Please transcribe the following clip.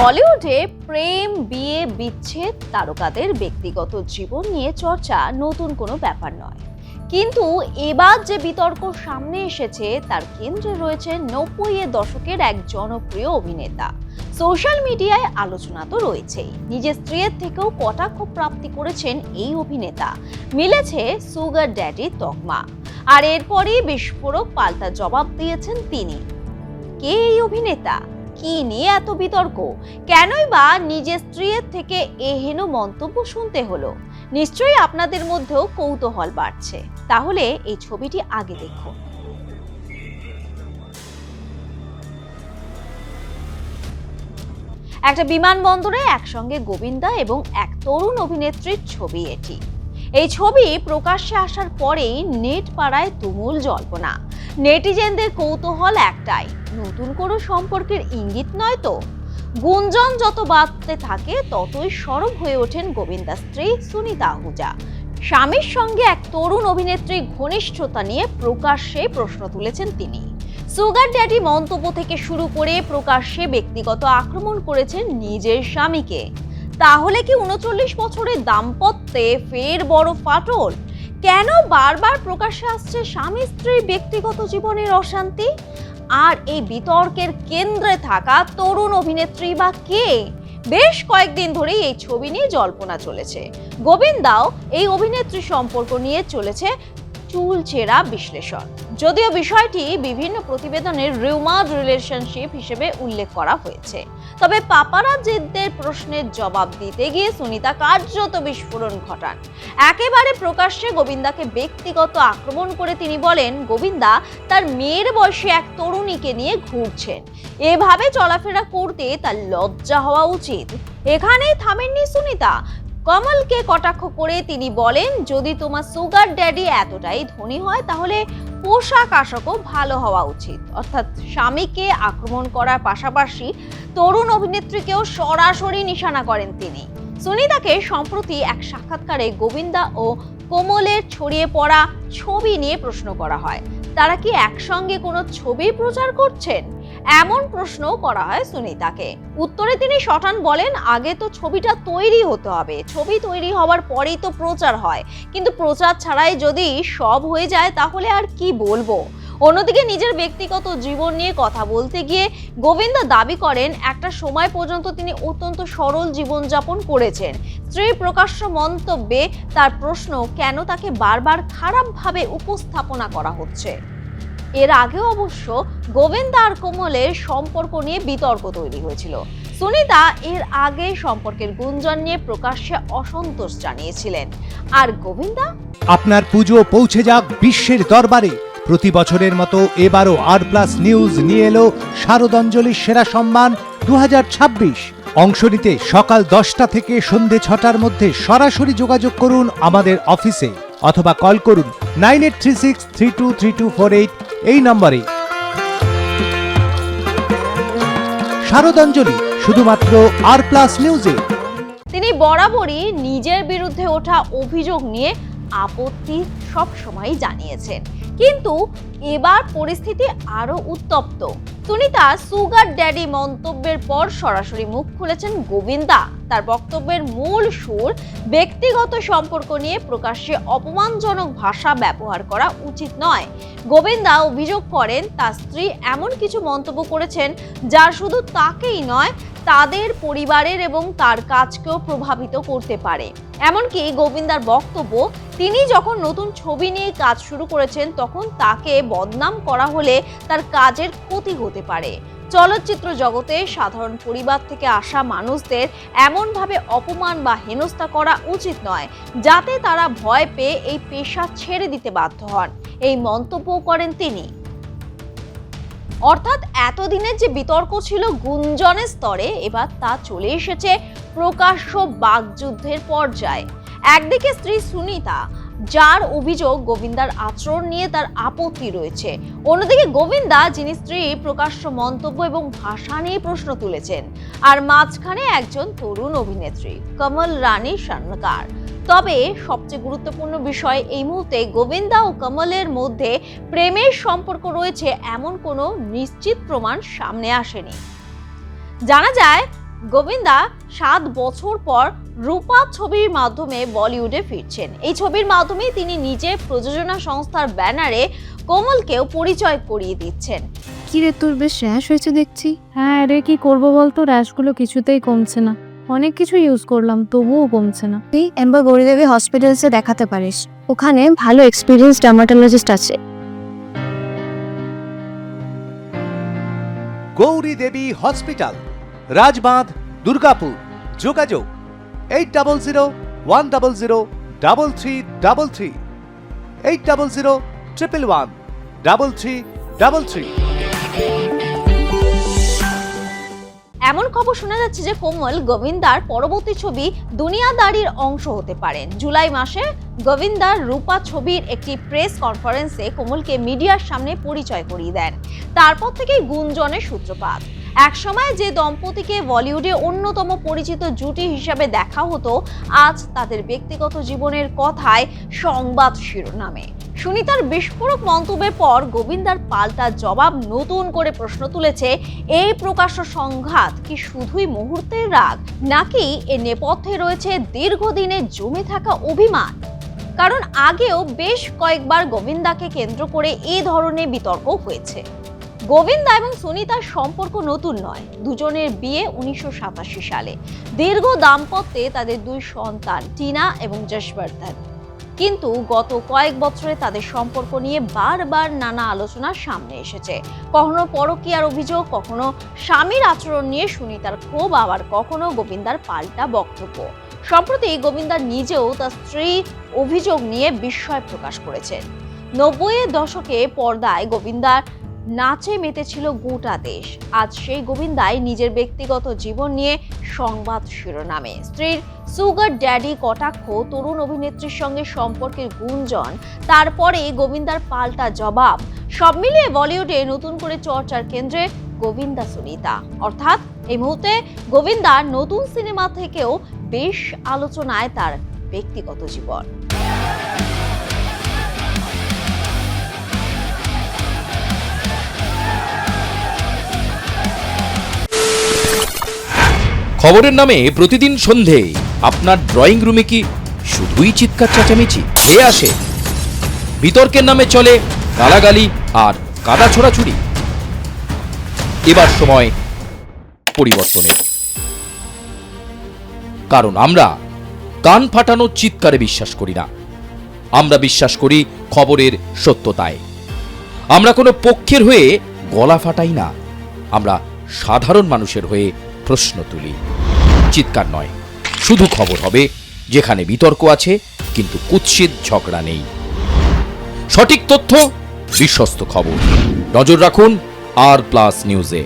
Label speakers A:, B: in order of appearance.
A: বলিউডে প্রেম, বিয়ে, বিচ্ছেদ, তারকাদের ব্যক্তিগত জীবন নিয়ে চর্চা নতুন কোনো ব্যাপার নয়। কিন্তু এবার যে বিতর্ক সামনে এসেছে তার কেন্দ্রে রয়েছে 90-এর দশকের এক জনপ্রিয় অভিনেতা। সোশ্যাল মিডিয়ায় আলোচনা তো রয়েছেই, নিজের স্ত্রীর থেকেও কটাক্ষ প্রাপ্তি করেছেন এই অভিনেতা। মিলেছে সুগার ড্যাডি তকমা। আর এরপরই বিস্ফোরক পাল্টা জবাব দিয়েছেন তিনি। কে এই অভিনেতা? কি নিয়ে এত বিতর্ক? কেনই বা নিজের স্ত্রীর থেকে এহেন মন্তব্য শুনতে হলো? নিশ্চয়ই আপনাদের মধ্যেও কৌতূহল বাড়ছে। তাহলে এই ছবিটি আগে দেখুন। একটা বিমানবন্দরে একসঙ্গে গোবিন্দা এবং এক তরুণ অভিনেত্রীর ছবি এটি। এই ছবি প্রকাশ্যে আসার পরেই নেট পাড়ায় তুমুল জল্পনা। নেটিজেনদের কৌতূহল একটাই, নতুন কোনো সম্পর্কের ইঙ্গিত নয় তো? গুঞ্জন যত বাড়তে থাকে ততই সরব হয়ে ওঠেন গোবিন্দার স্ত্রী সুনিতা আহুজা। স্বামীর সঙ্গে এক তরুণ অভিনেত্রীর ঘনিষ্ঠতা নিয়ে প্রকাশ্যে প্রশ্ন তুলেছেন তিনি। সুগার ড্যাডি মন্তব্য থেকে শুরু করে প্রকাশ্যে ব্যক্তিগত আক্রমণ করেছেন নিজের স্বামীকে। তাহলে কি 39 বছরের দাম্পত্যে ফের বড় ফাটল? কেন বারবার প্রকাশ্যে আসছে স্বামী স্ত্রীর ব্যক্তিগত জীবনের অশান্তি? আর এই বিতর্কের কেন্দ্রে থাকা তরুণ অভিনেত্রী বা কে? বেশ কয়েকদিন ধরেই এই ছবি নিয়ে জল্পনা চলেছে। গোবিন্দাও এই অভিনেত্রী সম্পর্ক নিয়ে চলেছে চুলচেরা বিশ্লেষণ। যদিও বিষয়টি বিভিন্ন প্রতিবেদনে রিউমার্ড রিলেশনশিপ হিসেবে উল্লেখ করা হয়েছে, তবে পাপারাজ্জিদের প্রশ্নের জবাব দিতে গিয়ে সুনিতা কার্যত বিস্ফোরণ ঘটান। একেবারে প্রকাশ্যে গোবিন্দাকে ব্যক্তিগত আক্রমণ করে তিনি বলেন, গোবিন্দা তার মেয়ের বয়সী এক তরুণীকে নিয়ে ঘুরছেন। এভাবে চলাফেরা করতে তার লজ্জা হওয়া উচিত। এখানেই থামেননি সুনিতা। কমলকে কটাক্ষ করে তিনি বলেন, যদি তোমার সুগার ড্যাডি এতটাই ধনী হয় তাহলে পোশাক আশাকও ভালো হওয়া উচিত। অর্থাৎ স্বামীকে আক্রমণ করার পাশাপাশি তরুণ অভিনেত্রীকেও সরাসরি নিশানা করেন তিনি। সুনিতাকে সম্প্রতি এক সাক্ষাৎকারে গোবিন্দা ও কোমলের ছড়িয়ে পড়া ছবি নিয়ে প্রশ্ন করা হয়, তারা কি একসঙ্গে কোনো ছবি প্রচার করছেন? এমন প্রশ্ন করা হয় সুনিতাকে। উত্তরে তিনি শটান বলেন, আগে তো ছবিটা তৈরি হতে হবে, ছবি তৈরি হওয়ার পরেই তো প্রচার হয়, কিন্তু প্রচার ছাড়াই যদি সব হয়ে যায় তাহলে আর কি বলবো। অন্যদিকে নিজের ব্যক্তিগত জীবন নিয়ে কথা বলতে গিয়ে গোবিন্দা দাবি করেন, একটা সময় পর্যন্ত তিনি অত্যন্ত সরল জীবনযাপন করেছেন। স্ত্রীর প্রকাশ্য মন্তব্যে তার প্রশ্ন, কেন তাকে বারবার খারাপভাবে উপস্থাপনা করা হচ্ছে। এর আগেও অবশ্য গোবিন্দা আর কোমলের সম্পর্ক নিয়ে বিতর্ক তৈরি হয়েছিল। সুনিতা এর আগে সম্পর্কের গুঞ্জন নিয়ে প্রকাশ্যে অসন্তোষ জানিয়েছিলেন। আর গোবিন্দা,
B: আপনার পুজো পৌঁছে যাক বিশ্বের দরবারে। প্রতি বছরের মতো এবারও আর+ নিউজ নিয়ে এলো শারদাঞ্জলির সেরা সম্মান 2026। অংশ নিতে সকাল 10টা থেকে সন্ধে 6টার মধ্যে সরাসরি যোগাযোগ করুন আমাদের অফিসে অথবা কল করুন 9836323248 এই নম্বরে। শারদাঞ্জলি শুধুমাত্র আর+ নিউজে।
A: তিনি বরাবরই নিজের বিরুদ্ধে ওঠা অভিযোগ নিয়ে আপত্তি সবসময় জানিয়েছেন, কিন্তু এবার পরিস্থিতি আরো উত্তপ্ত। সুনিতা সুগার ড্যাডি মন্তব্যের পর সরাসরি মুখ খুলেছেন গোবিন্দা। তার বক্তব্যের মূল সুর, ব্যক্তিগত সম্পর্ক নিয়ে প্রকাশ্যে অপমানজনক ভাষা ব্যবহার করা উচিত নয়। গোবিন্দা অভিযোগ করেন, তার স্ত্রী এমন কিছু মন্তব্য করেছেন যা শুধু তাকেই নয়, তাদের পরিবারের এবং তার কাজকেও প্রভাবিত করতে পারে। এমনকি গোবিন্দার বক্তব্য, তিনি যখন নতুন ছবি নিয়ে কাজ শুরু করেছেন তখন তাকে বদনাম করা হলে তার কাজের ক্ষতি হতে পারে। চলচ্চিত্র জগতে সাধারণ পরিবার থেকে আসা মানুষদের এমনভাবে অপমান বা হেনস্থা করা উচিত নয়, যাতে তারা ভয় পেয়ে এই পেশা ছেড়ে দিতে বাধ্য হন, এই মন্তব্য করেন তিনি। অর্থাৎ এতদিনের যে বিতর্ক ছিল গুঞ্জনের স্তরে, এবার তা চলে এসেছে প্রকাশ্য বাকযুদ্ধের পর্যায়ে। একদিকে স্ত্রী সুনিতা, যার অভিযোগ গোবিন্দার আচরণ নিয়ে তার আপত্তি রয়েছে। অন্যদিকে গোবিন্দা, যিনি স্ত্রীর প্রকাশ্য মন্তব্য এবং ভাষা নিয়ে প্রশ্ন তুলেছেন। আর মাঝখানে একজন তরুণ অভিনেত্রী কমল রানী সরকার। তবে সবচেয়ে গুরুত্বপূর্ণ বিষয়, এই মুহূর্তে গোবিন্দা ও কমলের মধ্যে প্রেমের সম্পর্ক রয়েছে এমন কোনো নিশ্চিত প্রমাণ সামনে আসেনি। জানা যায় গোবিন্দা 7 বছর পর রূপা ছবির মাধ্যমে বলিউডে ফিরছেন। এই ছবির মাধ্যমে তিনি নিজে প্রযোজনা সংস্থার ব্যানারে কোমলকেও পরিচয় করিয়ে দিচ্ছেন।
C: কি রে, তোর বেশ র্যাশ হয়েছে দেখছি। হ্যাঁ রে, কি করবো বলতো, র্যাশগুলো কিছুতেই কমছে না। অনেক কিছু ইউজ করলাম তবুও কমছে না।
D: তুই এম্বার গৌরীদেবী হসপিটালসে দেখাতে পারিস, ওখানে ভালো এক্সপিরিয়েন্স ডার্মাটোলজিস্ট আছে।
B: গৌরী দেবী হসপিটাল, রাজবাঁধ, দুর্গাপুর। যোগাযোগ 8001003333, 8001113333।
A: এমন খবর শোনা যাচ্ছে যে কোমল গোবিন্দার পরবর্তী ছবি দুনিয়াদারির অংশ হতে পারেন। জুলাই মাসে গোবিন্দার রূপা ছবির একটি প্রেস কনফারেন্সে কোমলকে মিডিয়ার সামনে পরিচয় করিয়ে দেন। তারপর থেকেই গুঞ্জনের সূত্রপাত। একসময় যে দম্পতিকে বলিউডে অন্যতম পরিচিত জুটি হিসাবে দেখা হতো, আজ তাদের ব্যক্তিগত জীবনের কথায় সংবাদ শিরোনামে। সুনিতার বিস্ফোরক মন্তব্যের পর গোবিন্দার পাল্টা জবাব নতুন করে প্রশ্ন তুলেছে, এই প্রকাশ্য সংঘাত কি শুধুই মুহূর্তের রাগ, নাকি এর নেপথ্যে রয়েছে দীর্ঘদিনের জমে থাকা অভিমান? কারণ আগেও বেশ কয়েকবার গোবিন্দাকে কেন্দ্র করে এই ধরনের বিতর্ক হয়েছে। গোবিন্দা এবং সুনিতার সম্পর্ক নতুন নয়, দুজনের বিয়ে 1987 সালে। দীর্ঘ দাম্পত্যে তাদের 2 সন্তান টিনা এবং যশবর্ধন। কিন্তু গত কয়েক বছরে তাদের সম্পর্ক নিয়ে বারবার নানা আলোচনা সামনে এসেছে। কখনো পরকীয়ার অভিযোগ, কখনো স্বামীর আচরণ নিয়ে সুনিতার ক্ষোভ, আবার কখনো গোবিন্দার পাল্টা বক্তব্য। সম্প্রতি গোবিন্দা নিজেও তার স্ত্রী অভিযোগ নিয়ে বিস্ময় প্রকাশ করেছেন। 90-এর দশকে পর্দায় গোবিন্দার নাচে মেতেছিল গোটা দেশ। আজ সেই গোবিন্দাই নিজের ব্যক্তিগত জীবন নিয়ে সংবাদ শিরোনামে। স্ত্রীর সুগার ড্যাডি কটাক্ষ, তরুণ অভিনেত্রীর সঙ্গে সম্পর্কের গুঞ্জন, তারপরে গোবিন্দার পাল্টা জবাব, সব মিলিয়ে বলিউডে নতুন করে চর্চার কেন্দ্রে গোবিন্দা সুনিতা। অর্থাৎ এই মুহূর্তে গোবিন্দার নতুন সিনেমা থেকেও বেশ আলোচনায় তার ব্যক্তিগত জীবন।
E: খবরের নামে প্রতিদিন সন্ধে আপনার ড্রয়িং রুমে কি শুধুই চিৎকার চেঁচামেচি খেয়ে আসে? বিতর্কের নামে চলে গালাগালি আর কাদা ছোড়াছুড়ি। এবার সময় পরিবর্তনের, কারণ আমরা কান ফাটানো চিৎকারে বিশ্বাস করি না। আমরা বিশ্বাস করি খবরের সত্যতায়। আমরা কোনো পক্ষের হয়ে গলা ফাটাই না, আমরা সাধারণ মানুষের হয়ে প্রশ্ন তুলি। চিৎকার নয়, শুধু খবর হবে যেখানে বিতর্ক আছে কিন্তু কুৎসিত ঝগড়া নেই। সঠিক তথ্য, বিশ্বস্ত খবর। নজর রাখুন আর প্লাস নিউজে।